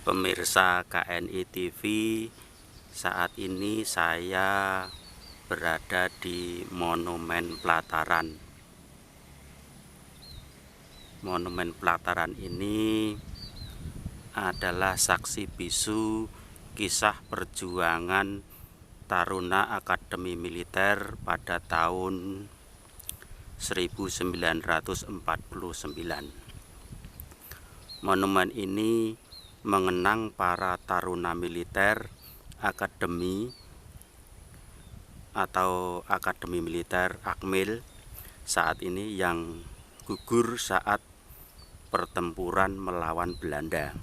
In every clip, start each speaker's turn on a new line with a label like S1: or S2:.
S1: Pemirsa KNI TV, saat ini saya berada di Monumen Pelataran. Monumen Pelataran ini adalah saksi bisu kisah perjuangan Taruna Akademi Militer pada tahun 1949. Monumen ini mengenang para taruna militer Akademi atau Akademi Militer Akmil saat ini yang gugur saat pertempuran melawan Belanda.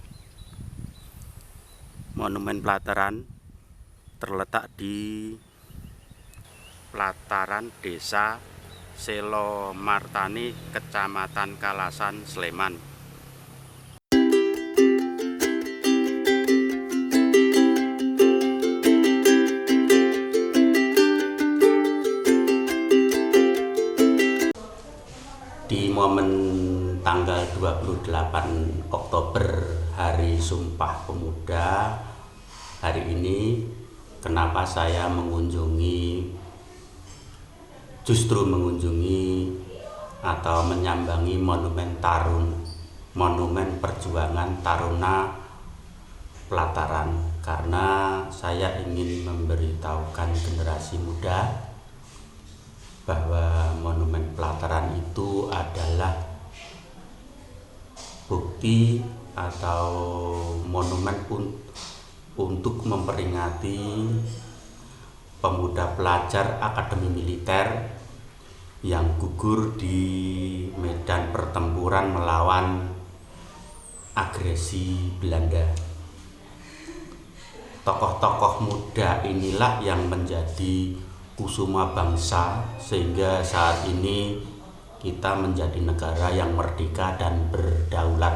S1: Monumen Pelataran terletak di pelataran Desa Selomartani, Kecamatan Kalasan, Sleman. Di momen tanggal 28 Oktober, Hari Sumpah Pemuda, hari ini kenapa saya justru mengunjungi atau menyambangi Monumen Perjuangan Taruna Pelataran, karena saya ingin memberitahukan generasi muda bahwa Monumen Pelataran itu adalah bukti atau monumen untuk memperingati pemuda pelajar Akademi Militer yang gugur di medan pertempuran melawan agresi Belanda. Tokoh-tokoh muda inilah yang menjadi kusuma bangsa, sehingga saat ini kita menjadi negara yang merdeka dan berdaulat.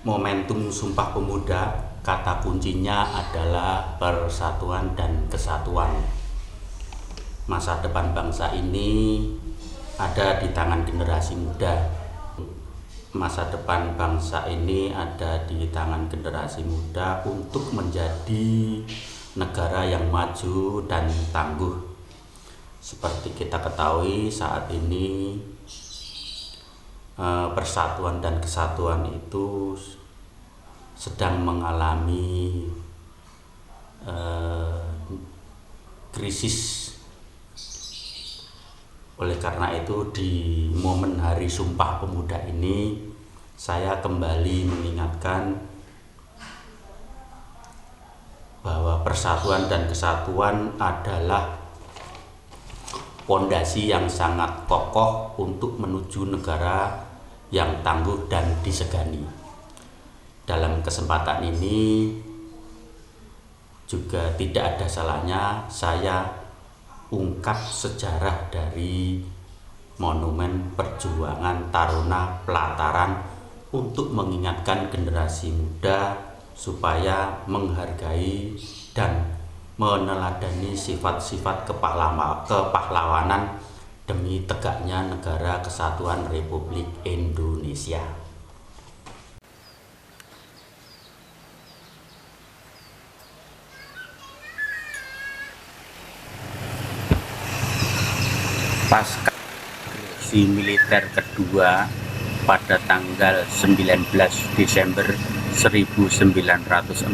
S1: Momentum Sumpah Pemuda, kata kuncinya adalah persatuan dan kesatuan. Masa depan bangsa ini ada di tangan generasi muda. Masa depan bangsa ini ada di tangan generasi muda untuk menjadi negara yang maju dan tangguh. Seperti kita ketahui saat ini persatuan dan kesatuan itu sedang mengalami krisis. Oleh karena itu, di momen Hari Sumpah Pemuda ini saya kembali mengingatkan bahwa persatuan dan kesatuan adalah pondasi yang sangat kokoh untuk menuju negara yang tangguh dan disegani. Dalam kesempatan ini juga tidak ada salahnya saya ungkap sejarah dari Monumen Perjuangan Taruna Pelataran untuk mengingatkan generasi muda supaya menghargai dan meneladani sifat-sifat kepahlawanan demi tegaknya Negara Kesatuan Republik Indonesia. Pasca agresi militer kedua pada tanggal 19 Desember 1948,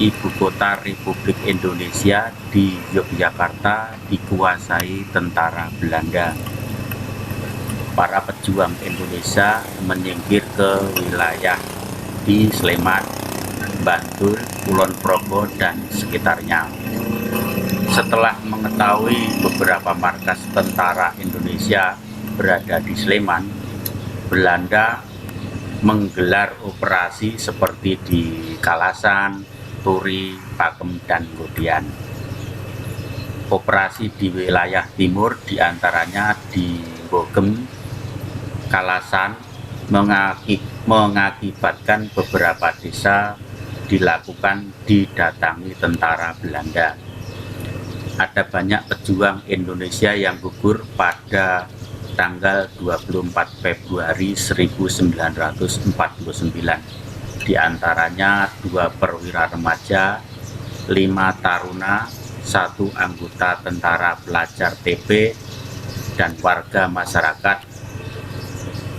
S1: ibu kota Republik Indonesia di Yogyakarta dikuasai tentara Belanda. Para pejuang Indonesia menyingkir ke wilayah di Sleman, Bantul, Kulon Progo, dan sekitarnya. Setelah mengetahui beberapa markas tentara Indonesia berada di Sleman, Belanda menggelar operasi seperti di Kalasan, Turi, Pakem, dan Ngodian. Operasi di wilayah timur diantaranya di Bogem, Kalasan, mengakibatkan beberapa desa didatangi tentara Belanda. Ada banyak pejuang Indonesia yang gugur pada tanggal 24 Februari 1949. Di antaranya 2 perwira remaja, 5 taruna, 1 anggota tentara pelajar TB, dan warga masyarakat.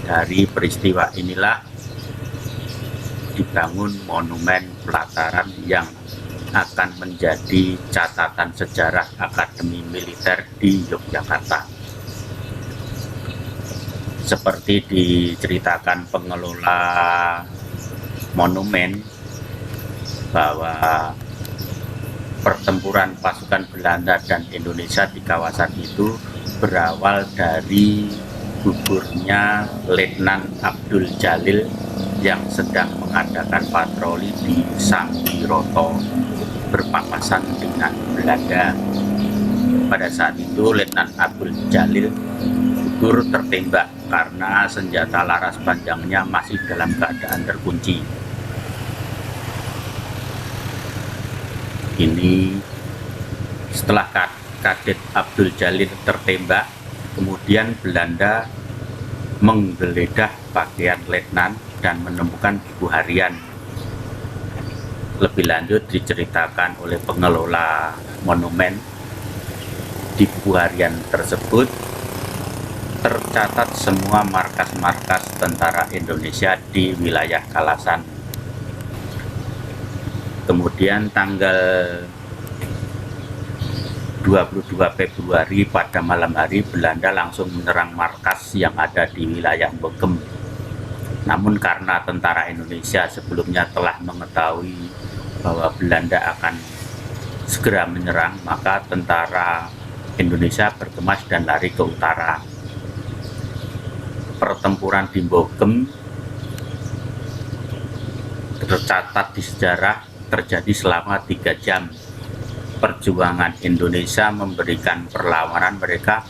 S1: Dari peristiwa inilah dibangun monumen pelataran yang akan menjadi catatan sejarah Akademi Militer di Yogyakarta. Seperti diceritakan pengelola monumen bahwa pertempuran pasukan Belanda dan Indonesia di kawasan itu berawal dari gugurnya Letnan Abdul Jalil yang sedang mengadakan patroli di Sambiroto berpapasan dengan Belanda. Pada saat itu Letnan Abdul Jalil gugur tertembak karena senjata laras panjangnya masih dalam keadaan terkunci. Ini setelah Kadet Abdul Jalil tertembak, kemudian Belanda menggeledah pakaian letnan dan menemukan buku harian. Lebih lanjut diceritakan oleh pengelola monumen, di buku harian tersebut tercatat semua markas-markas tentara Indonesia di wilayah Kalasan. Kemudian tanggal 22 Februari pada malam hari Belanda langsung menyerang markas yang ada di wilayah Bogem. Namun karena tentara Indonesia sebelumnya telah mengetahui bahwa Belanda akan segera menyerang, maka tentara Indonesia berkemas dan lari ke utara. Pertempuran di Bogem tercatat di sejarah terjadi selama 3 jam. Perjuangan Indonesia memberikan perlawanan, mereka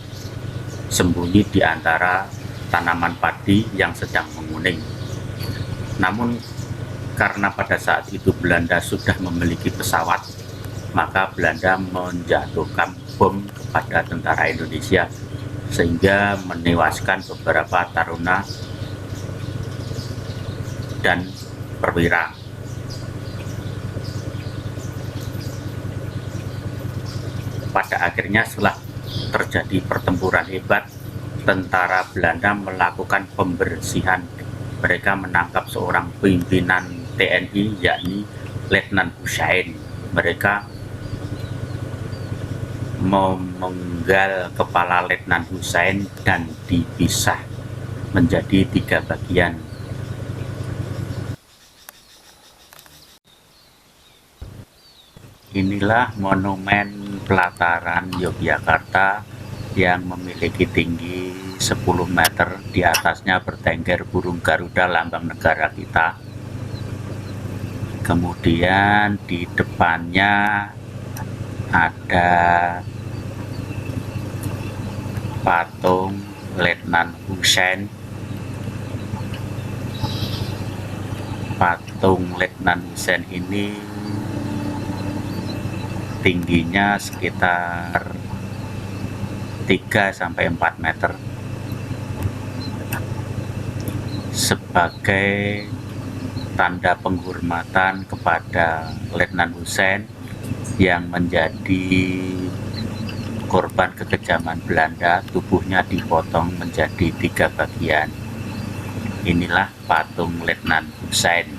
S1: sembunyi di antara tanaman padi yang sedang menguning. Namun karena pada saat itu Belanda sudah memiliki pesawat, maka Belanda menjatuhkan bom kepada tentara Indonesia sehingga menewaskan beberapa taruna dan perwira. Pada akhirnya setelah terjadi pertempuran hebat, tentara Belanda melakukan pembersihan. Mereka menangkap seorang pimpinan TNI yakni Letnan Husain. Mereka memenggal kepala Letnan Husain dan dipisah menjadi 3 bagian. Inilah monumen pelataran Yogyakarta yang memiliki tinggi 10 meter. Di atasnya bertengger burung Garuda, lambang negara kita. Kemudian di depannya ada patung Letnan Husain. Patung Letnan Husain ini tingginya sekitar 3-4 meter. Sebagai tanda penghormatan kepada Letnan Husain yang menjadi korban kekejaman Belanda, tubuhnya dipotong menjadi 3 bagian. Inilah patung Letnan Husain.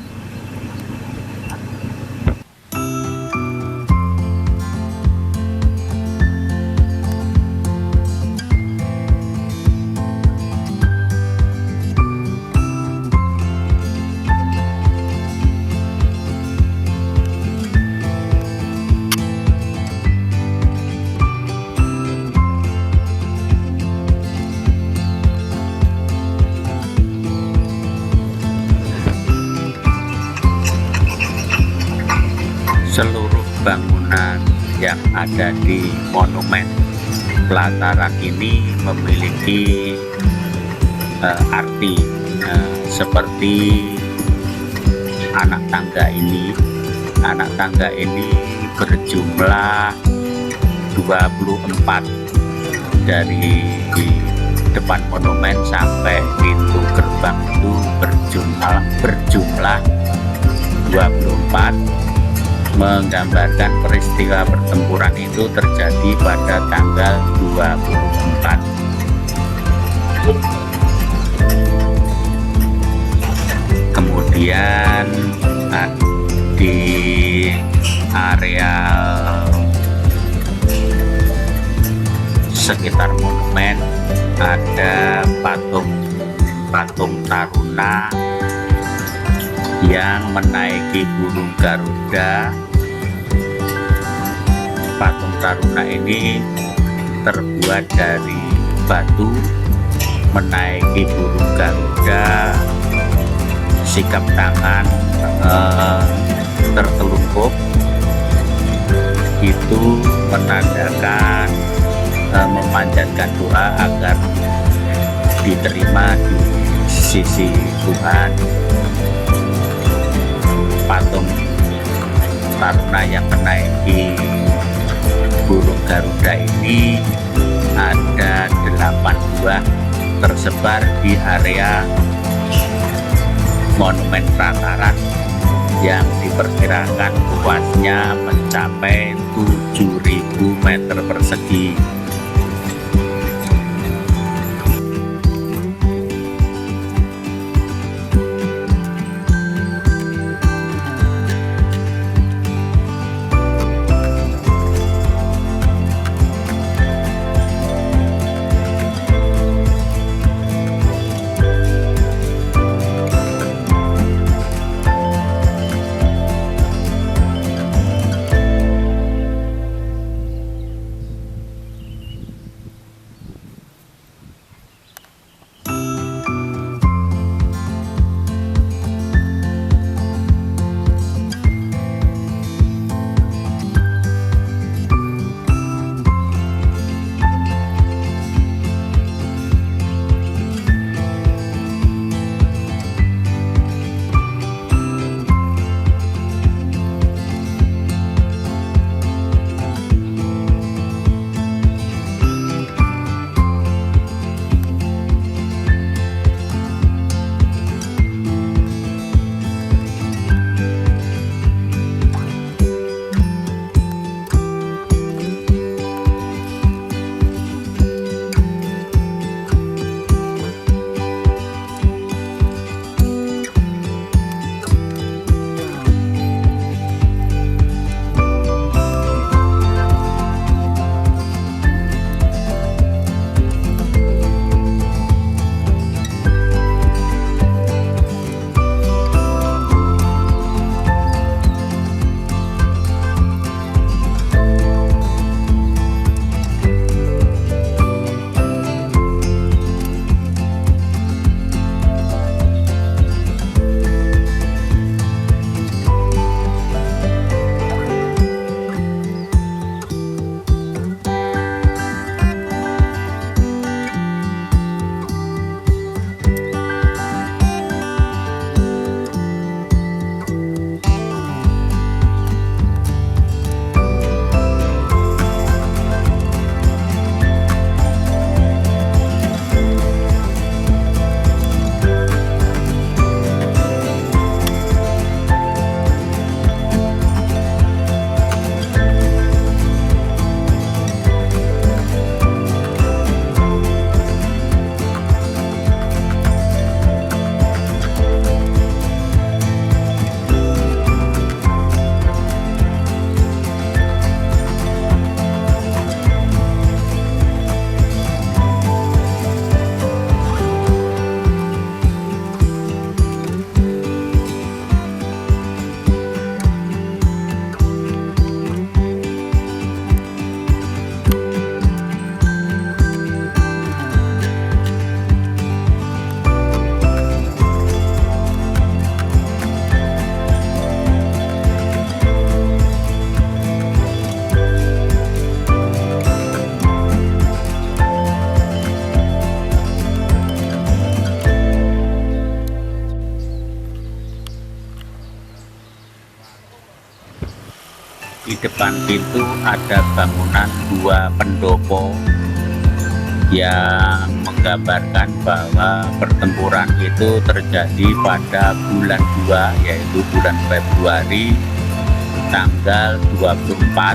S1: Seluruh bangunan yang ada di monumen pelataran ini memiliki arti, seperti anak tangga ini. Anak tangga ini berjumlah 24 dari depan monumen sampai pintu gerbang itu berjumlah 24, menggambarkan peristiwa pertempuran itu terjadi pada tanggal 24. Kemudian di area sekitar monumen ada patung Taruna yang menaiki burung Garuda. Patung Taruna ini terbuat dari batu, menaiki burung Garuda, sikap tangan tertelungkup, itu menandakan memanjatkan doa agar diterima di sisi Tuhan. Patung Taruna yang menaiki burung Garuda ini ada 8 buah tersebar di area Monumen Prataran yang diperkirakan luasnya mencapai 7.000 meter persegi. Di depan pintu ada bangunan dua pendopo yang menggambarkan bahwa pertempuran itu terjadi pada bulan 2, yaitu bulan Februari tanggal 24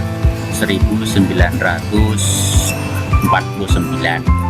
S1: 1949.